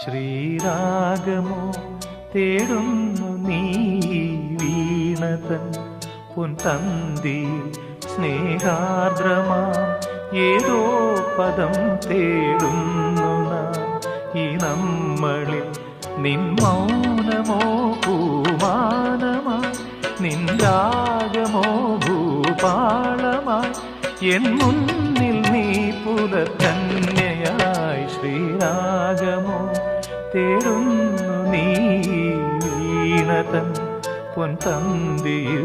ശ്രീരാഗമോ തേടുന്നു നീ വീണതൻ പൊൻതന്തിയിൽ സ്നേഹാർദ്രമാ ഏതോ പദം തേടുന്നു നാം ഈ നമ്മളിൽ നിൻ മൗനമോ പൂമാനമായി നിൻ രാഗമോ ഭൂപാളമായി എൻ മുന്നിൽ നീ പുലർക്കന്യയായി ശ്രീരാഗമോ തേടുന്നു നീ വീണതൻ പൊൻതന്തിയിൽ